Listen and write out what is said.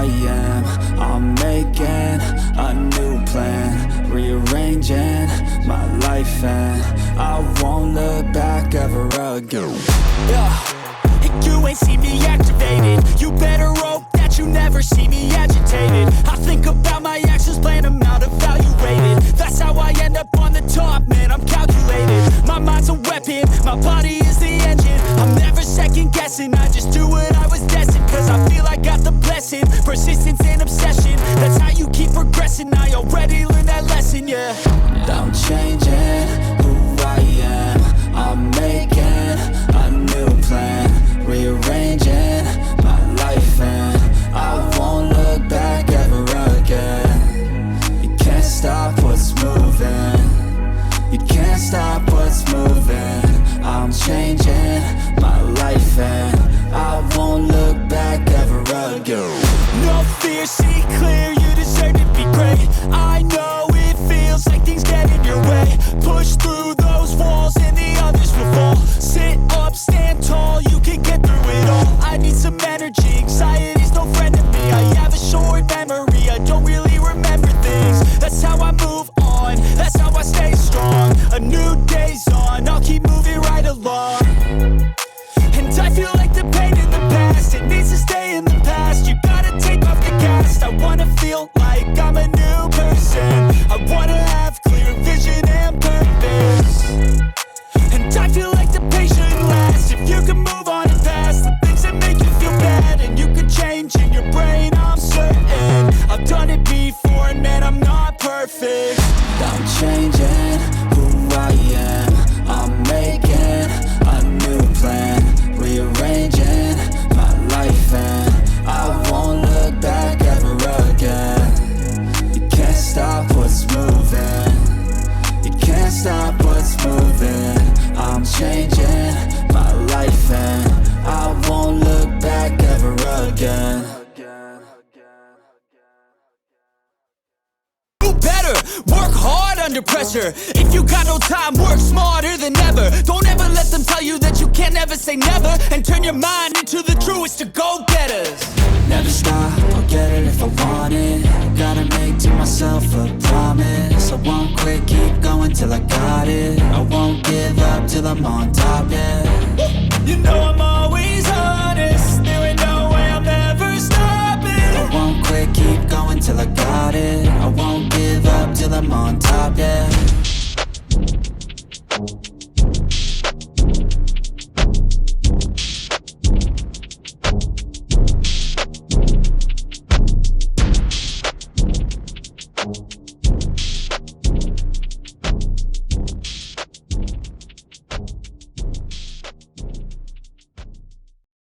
I am. I'm making a new plan, rearranging my life, and I won't look back ever again. Yeah. You ain't see me activated. You better hope that you never see me agitated. I think about my actions, plan them out, evaluated. That's how I end up on the top, man, I'm calculated. My mind's a weapon, my body is the engine. I'm never second guessing, I just do what I was destined. Cause I feel I got the blessing, persistence and obsession. That's how you keep progressing, I already learned that lesson, yeah. I'm changing who I am. I'm making a new plan, rearranging my life, and I won't look back ever again. You can't stop what's moving. You can't stop what's moving. I'm changing my life, and I won't look back ever again. No fear, see clear, you deserve to be great. I know it feels like things get in your way. Push through those walls and the others will fall. Sit up, stand tall, you can get through it all. I need some energy, anxiety's no friend to me. I have a short memory, I don't really remember things. That's how I move on, that's how I stay strong. A new day's on, I'll keep moving right along. And I feel like the pain in the past, it needs to stay in the past. You gotta take off the cast. I wanna feel like I'm a new person. I wanna have clear vision and purpose. And I feel like the pain shouldn't last. If you can move on and past the things that make you feel bad, and you can change in your brain, I'm certain. I've done it before, and man, I'm not perfect. I'm changing who I am. I'm making a new plan, rearranging my life, and I won't look back ever again. You can't stop what's moving. You can't stop what's moving. I'm changing my life, and I won't look back ever again. Do better, work hard under pressure. If you got no time, work smarter than ever. Don't ever let them tell you that you can't ever say never, and turn your mind into the truest of go-getters. Never stop, I'll get it if I want it. Gotta make to myself a promise. I won't quit, keep going till I got it. I won't give up till I'm on top, yeah. You know I'm always honest, there ain't no way I'm ever stopping. I won't quit, keep going till I got it. I won't give up till I'm on top, yeah.